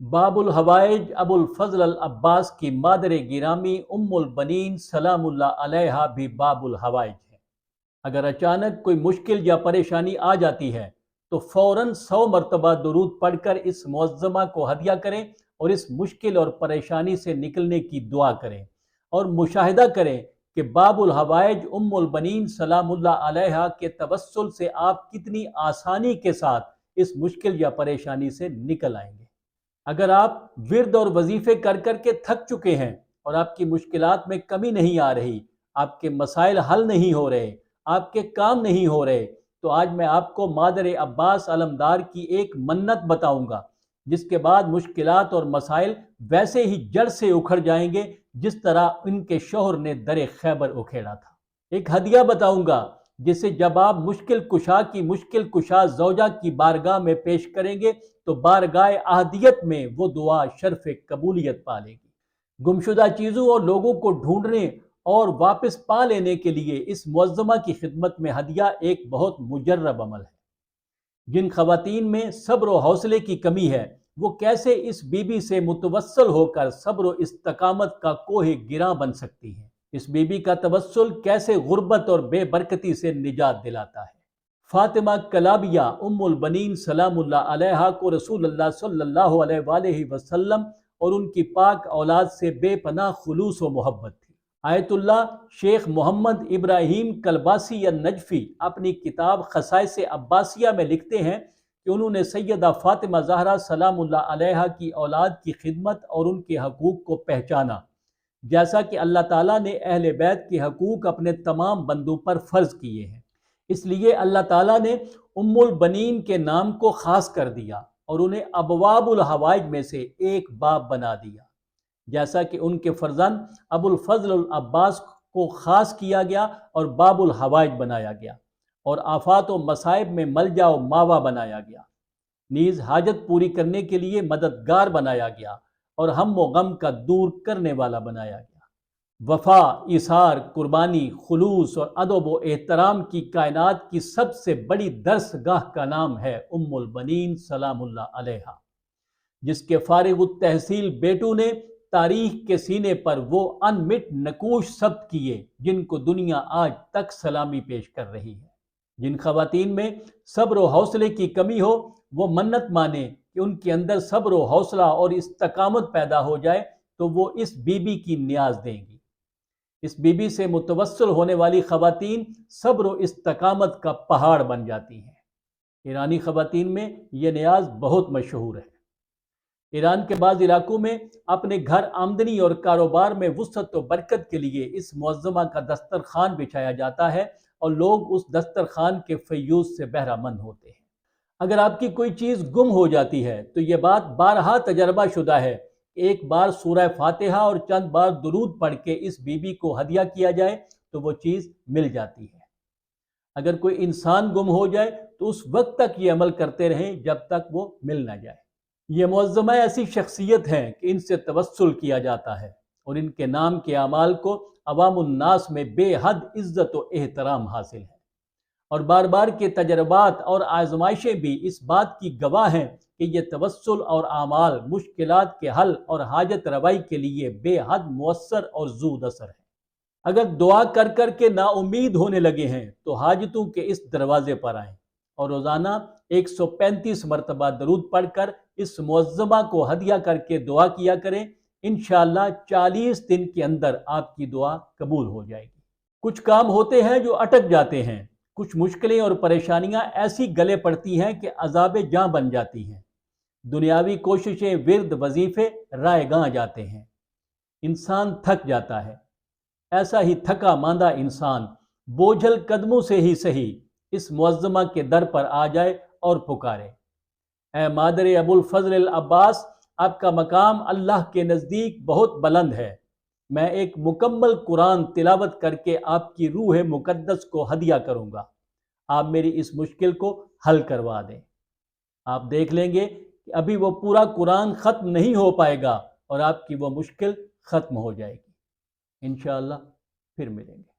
باب الحوائج ابو الفضل العباس کی مادر گرامی ام البنین سلام اللہ علیہا بھی باب الحوائج ہے۔ اگر اچانک کوئی مشکل یا پریشانی آ جاتی ہے تو فوراً 100 مرتبہ درود پڑھ کر اس معظمہ کو ہدیہ کریں اور اس مشکل اور پریشانی سے نکلنے کی دعا کریں، اور مشاہدہ کریں کہ باب الحوائج ام البنین سلام اللہ علیہا کے توسل سے آپ کتنی آسانی کے ساتھ اس مشکل یا پریشانی سے نکل آئیں گے۔ اگر آپ ورد اور وظیفے کر کر کے تھک چکے ہیں اور آپ کی مشکلات میں کمی نہیں آ رہی، آپ کے مسائل حل نہیں ہو رہے، آپ کے کام نہیں ہو رہے، تو آج میں آپ کو مادر عباس علمدار کی ایک منت بتاؤں گا جس کے بعد مشکلات اور مسائل ویسے ہی جڑ سے اکھڑ جائیں گے جس طرح ان کے شوہر نے در خیبر اکھیڑا تھا۔ ایک ہدیہ بتاؤں گا جسے جب آپ مشکل کشا کی مشکل کشا زوجہ کی بارگاہ میں پیش کریں گے تو بارگاہ احدیت میں وہ دعا شرف قبولیت پا لے گی۔ گمشدہ چیزوں اور لوگوں کو ڈھونڈنے اور واپس پا لینے کے لیے اس معظمہ کی خدمت میں ہدیہ ایک بہت مجرب عمل ہے۔ جن خواتین میں صبر و حوصلے کی کمی ہے وہ کیسے اس بی بی سے متوسل ہو کر صبر و استقامت کا کوہ گراں بن سکتی ہیں؟ اس بی بی کا توسل کیسے غربت اور بے برکتی سے نجات دلاتا ہے؟ فاطمہ کلابیہ ام البنین سلام اللہ علیہا کو رسول اللہ صلی اللہ علیہ وآلہ وسلم اور ان کی پاک اولاد سے بے پناہ خلوص و محبت تھی۔ آیت اللہ شیخ محمد ابراہیم کلباسی النجفی اپنی کتاب خصائص عباسیہ میں لکھتے ہیں کہ انہوں نے سیدہ فاطمہ زہرا سلام اللہ علیہا کی اولاد کی خدمت اور ان کے حقوق کو پہچانا، جیسا کہ اللہ تعالیٰ نے اہل بیت کے حقوق اپنے تمام بندوں پر فرض کیے ہیں۔ اس لیے اللہ تعالیٰ نے ام البنین کے نام کو خاص کر دیا اور انہیں ابواب الحوائج میں سے ایک باب بنا دیا، جیسا کہ ان کے فرزند ابو الفضل العباس کو خاص کیا گیا اور باب الحوائج بنایا گیا، اور آفات و مصائب میں ملجا و ماوا بنایا گیا، نیز حاجت پوری کرنے کے لیے مددگار بنایا گیا اور ہم و غم کا دور کرنے والا بنایا گیا۔ وفا، ایثار، قربانی، خلوص اور ادب و احترام کی کائنات کی سب سے بڑی درس گاہ کا نام ہے ام البنین سلام اللہ علیہا، جس کے فارغ التحصیل بیٹوں نے تاریخ کے سینے پر وہ انمٹ نقوش ثبت کیے جن کو دنیا آج تک سلامی پیش کر رہی ہے۔ جن خواتین میں صبر و حوصلے کی کمی ہو وہ منت مانے کہ ان کے اندر صبر و حوصلہ اور استقامت پیدا ہو جائے تو وہ اس بی بی کی نیاز دیں گی۔ اس بی بی سے متوسل ہونے والی خواتین صبر و استقامت کا پہاڑ بن جاتی ہیں۔ ایرانی خواتین میں یہ نیاز بہت مشہور ہے۔ ایران کے بعض علاقوں میں اپنے گھر آمدنی اور کاروبار میں وسعت و برکت کے لیے اس معظمہ کا دسترخوان بچھایا جاتا ہے اور لوگ اس دسترخوان کے فیوز سے بہرہ مند ہوتے ہیں۔ اگر آپ کی کوئی چیز گم ہو جاتی ہے تو یہ بات بارہا تجربہ شدہ ہے، ایک بار سورہ فاتحہ اور چند بار درود پڑھ کے اس بی بی کو ہدیہ کیا جائے تو وہ چیز مل جاتی ہے۔ اگر کوئی انسان گم ہو جائے تو اس وقت تک یہ عمل کرتے رہیں جب تک وہ مل نہ جائے۔ یہ معظمہ ایسی شخصیت ہیں کہ ان سے توسل کیا جاتا ہے اور ان کے نام کے اعمال کو عوام الناس میں بے حد عزت و احترام حاصل ہے، اور بار بار کے تجربات اور آزمائشیں بھی اس بات کی گواہ ہیں کہ یہ توسل اور اعمال مشکلات کے حل اور حاجت روائی کے لیے بے حد مؤثر اور زود اثر ہے۔ اگر دعا کر کر کے نا امید ہونے لگے ہیں تو حاجتوں کے اس دروازے پر آئیں اور روزانہ 135 مرتبہ درود پڑھ کر اس معظمہ کو ہدیہ کر کے دعا کیا کریں، انشاءاللہ 40 دن کے اندر آپ کی دعا قبول ہو جائے گی۔ کچھ کام ہوتے ہیں جو اٹک جاتے ہیں، کچھ مشکلیں اور پریشانیاں ایسی گلے پڑتی ہیں کہ عذاب جاں بن جاتی ہیں، دنیاوی کوششیں، ورد، وظیفے رائے گاں جاتے ہیں، انسان تھک جاتا ہے۔ ایسا ہی تھکا ماندہ انسان بوجھل قدموں سے ہی صحیح اس معظمہ کے در پر آ جائے اور پکارے، اے مادر ابو الفضل العباس، آپ کا مقام اللہ کے نزدیک بہت بلند ہے، میں ایک مکمل قرآن تلاوت کر کے آپ کی روح مقدس کو ہدیہ کروں گا، آپ میری اس مشکل کو حل کروا دیں۔ آپ دیکھ لیں گے کہ ابھی وہ پورا قرآن ختم نہیں ہو پائے گا اور آپ کی وہ مشکل ختم ہو جائے گی۔ انشاءاللہ پھر ملیں گے۔